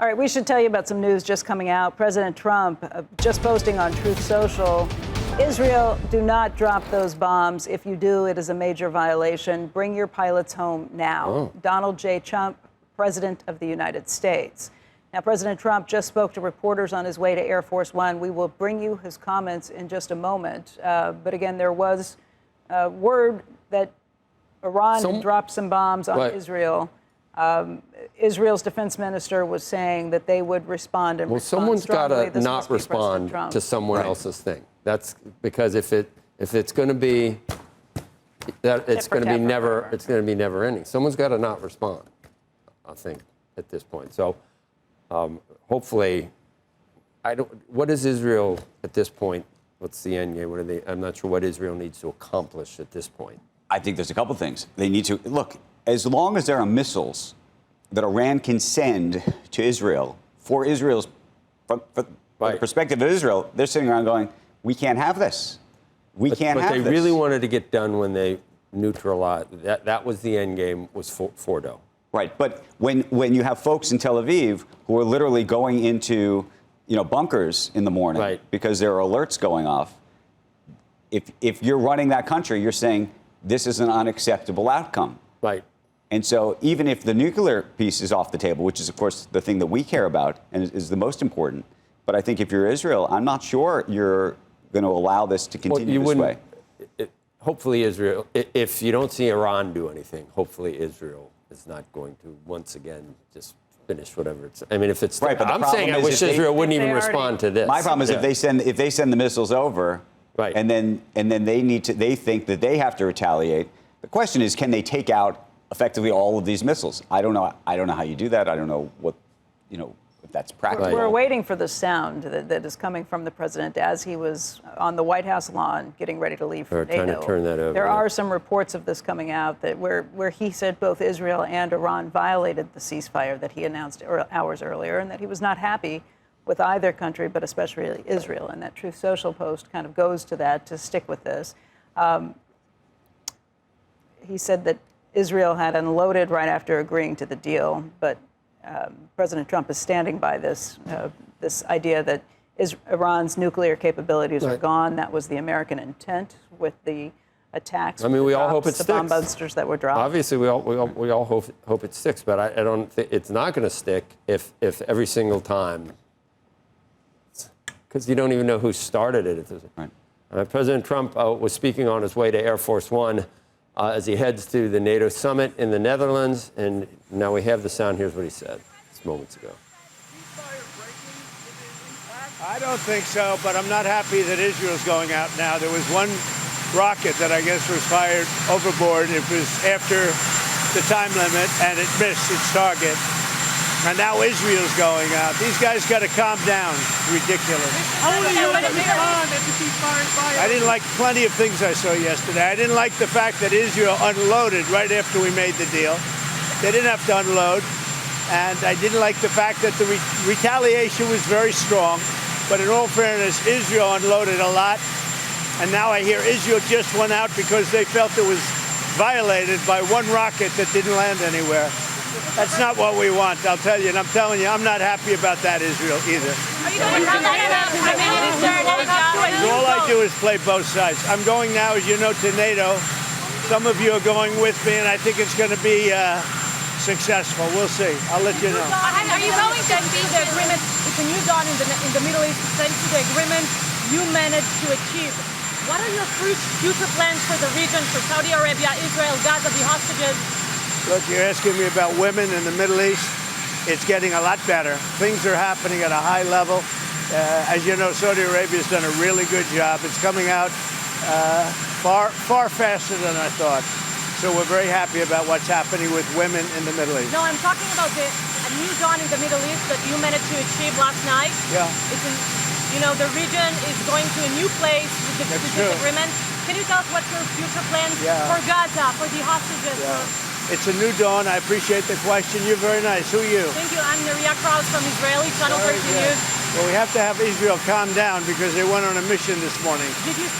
All right, we should tell you about some news just coming out. President Trump just posting on Truth Social, Israel, do not drop those bombs. If you do, it is a major violation. Bring your pilots home now. Oh. Donald J. Trump, President of the United States. Now, President Trump just spoke to reporters on his way to Air Force One. We will bring you his comments in just a moment. But again, there was word that Iran had dropped some bombs on Israel. Israel's defense minister was saying that they would respond and respond someone's got strongly. to not respond to someone else's thing. That's because if it's going to be that it's going to be never ending. Someone's got to not respond, I think, at this point. So hopefully, what is Israel at this point? What's the end game? I'm not sure what Israel needs to accomplish at this point. I think there's a couple things. They need to look. As long as there are missiles that Iran can send to Israel, for Israel's from the perspective of Israel, they're sitting around going, we can't have this. We can't have this. But they really wanted to get done when they neutralized. That was the end game, was Fordo. Right. But when you have folks in Tel Aviv who are literally going into bunkers in the morning because there are alerts going off, if you're running that country, you're saying this is an unacceptable outcome. Right. And so even if the nuclear piece is off the table, which is, of course, the thing that we care about and is the most important, but I think if you're Israel, I'm not sure you're going to allow this to continue this way. Hopefully Israel, if you don't see Iran do anything, hopefully Israel is not going to once again just finish whatever it's. I mean, if it's right, but I'm saying I wish Israel wouldn't even respond to this. My problem is if they send the missiles over, and then they think that they have to retaliate. The question is, can they take out effectively all of these missiles? I don't know how you do that. I don't know what if that's practical. We're waiting for the sound that is coming from the president as he was on the White House lawn getting ready to leave for NATO. Trying to turn that over. There are some reports of this coming out that where he said both Israel and Iran violated the ceasefire that he announced hours earlier, and that he was not happy with either country, but especially Israel. And that Truth Social post kind of goes to that, to stick with this. He said that Israel had unloaded right after agreeing to the deal, but President Trump is standing by this idea that Iran's nuclear capabilities are gone. That was the American intent with the attacks. I mean, we all hope it sticks. The bomb busters that were dropped. Obviously, we all hope it sticks, but I don't think it's not going to stick if every single time, because you don't even know who started it. Right. President Trump was speaking on his way to Air Force One as he heads to the NATO Summit in the Netherlands, and now we have the sound. Here's what he said just moments ago. I don't think so, but I'm not happy that Israel's going out now. There was one rocket that I guess was fired overboard. It was after the time limit, and it missed its target. And now Israel's going out. These guys got to calm down. Ridiculous. How are you going to respond if the ceasefire is fired? I didn't like plenty of things I saw yesterday. I didn't like the fact that Israel unloaded right after we made the deal. They didn't have to unload. And I didn't like the fact that the retaliation was very strong. But in all fairness, Israel unloaded a lot. And now I hear Israel just went out because they felt it was violated by one rocket that didn't land anywhere. That's not what we want, I'll tell you. And I'm telling you, I'm not happy about that, Israel, either. All I do is play both sides. I'm going now, as you know, to NATO. Some of you are going with me, and I think it's going to be successful. We'll see. I'll let you know. Are you going to see the agreement? It's a new dawn in the Middle East, thanks to the agreement you managed to achieve. What are your future plans for the region, for Saudi Arabia, Israel, Gaza, the hostages? Look, you're asking me about women in the Middle East. It's getting a lot better. Things are happening at a high level. As you know, Saudi Arabia's done a really good job. It's coming out far faster than I thought. So we're very happy about what's happening with women in the Middle East. No, I'm talking about a new dawn in the Middle East that you managed to achieve last night. Yeah. The region is going to a new place with this agreement. Can you tell us what's your future plans for Gaza, for the hostages? It's a new dawn. I appreciate the question. You're very nice. Who are you? Thank you. I'm Neria Kraus from Israeli Channel 13 News. Well, we have to have Israel calm down because they went on a mission this morning.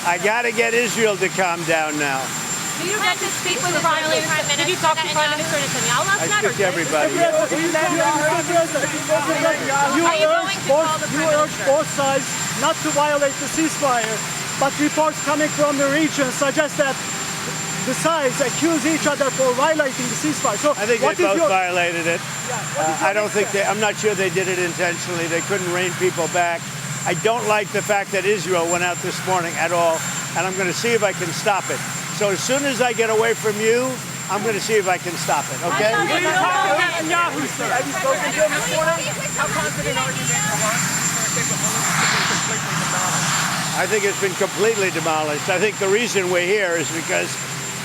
I got to get Israel to calm down now. Do you get to speak with the Prime Minister? Did you talk to Prime Minister Netanyahu last night? I speak to everybody. Are you going to call the Prime urge Minister? both sides not to violate the ceasefire, but reports coming from the region suggest that the sides accuse each other for violating the ceasefire. So I think they both violated it. I don't think I'm not sure they did it intentionally. They couldn't rein people back. I don't like the fact that Israel went out this morning at all, and I'm going to see if I can stop it. So as soon as I get away from you, I'm going to see if I can stop it, okay? Have you spoken to him this morning? How confident are you that Iran is going to take the completely demolished? I think it's been completely demolished. I think the reason we're here is because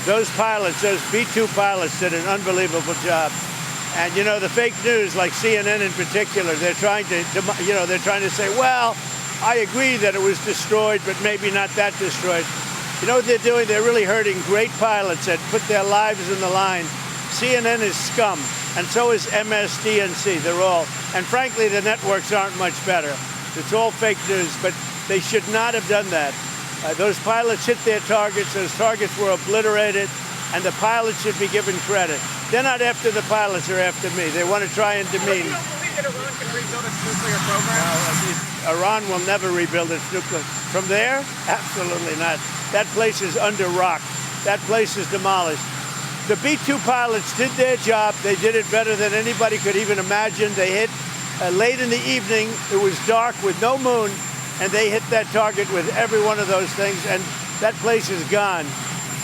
those pilots, those B-2 pilots, did an unbelievable job. And, you know, the fake news, like CNN in particular, they're trying to, they're trying to say, well, I agree that it was destroyed, but maybe not that destroyed. You know what they're doing? They're really hurting great pilots that put their lives in the line. CNN is scum, and so is MSDNC. They're all, and frankly, the networks aren't much better. It's all fake news, but they should not have done that. Those pilots hit their targets. Those targets were obliterated, and the pilots should be given credit. They're not after the pilots, they're after me. They want to try and demean. You don't believe that Iran can rebuild its nuclear program? No, Iran will never rebuild its nuclear. From there? Absolutely not. That place is under rock. That place is demolished. The B-2 pilots did their job. They did it better than anybody could even imagine. They hit late in the evening. It was dark with no moon, and they hit that target with every one of those things, and that place is gone.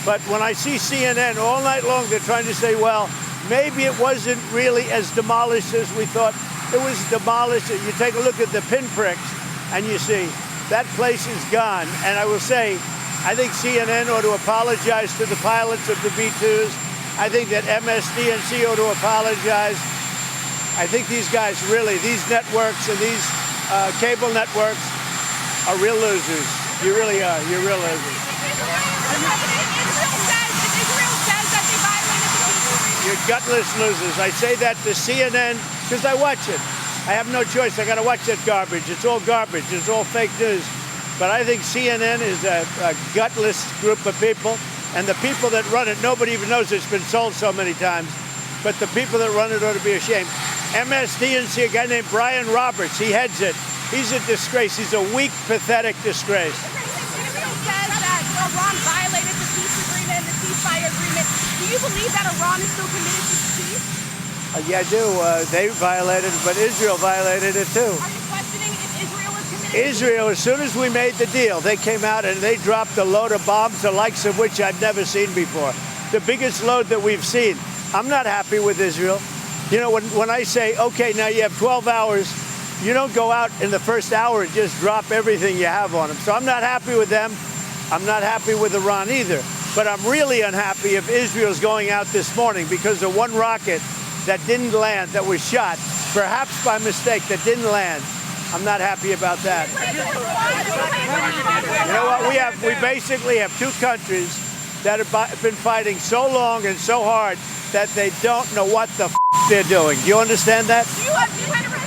But when I see CNN all night long, they're trying to say, well, maybe it wasn't really as demolished as we thought. It was demolished. You take a look at the pinpricks, and you see that place is gone. And I will say, I think CNN ought to apologize to the pilots of the B-2s. I think that MSDNC ought to apologize. I think these guys really, these networks and these cable networks are real losers. You really are. You're real losers. Israel says that they violated the peace. You're gutless losers. I say that to CNN because I watch it. I have no choice. I got to watch that garbage. It's all garbage. It's all fake news. But I think CNN is a gutless group of people. And the people that run it, nobody even knows it's been sold so many times. But the people that run it ought to be ashamed. MSDNC, a guy named Brian Roberts, he heads it. He's a disgrace. He's a weak, pathetic disgrace. Israel says that Iran violated the peace agreement, the ceasefire agreement. Do you believe that Iran is still committed to peace? Yeah, I do. They violated it, but Israel violated it too. Are you questioning if Israel is committed? Israel, as soon as we made the deal, they came out and they dropped a load of bombs, the likes of which I've never seen before. The biggest load that we've seen. I'm not happy with Israel. You know, when I say, okay, now you have 12 hours, you don't go out in the first hour and just drop everything you have on them. So I'm not happy with them. I'm not happy with Iran either. But I'm really unhappy if Israel's going out this morning because of one rocket that didn't land, that was shot, perhaps by mistake, that didn't land. I'm not happy about that. You know what? We basically have two countries that have been fighting so long and so hard that they don't know what the they're doing. Do you understand that? Do you have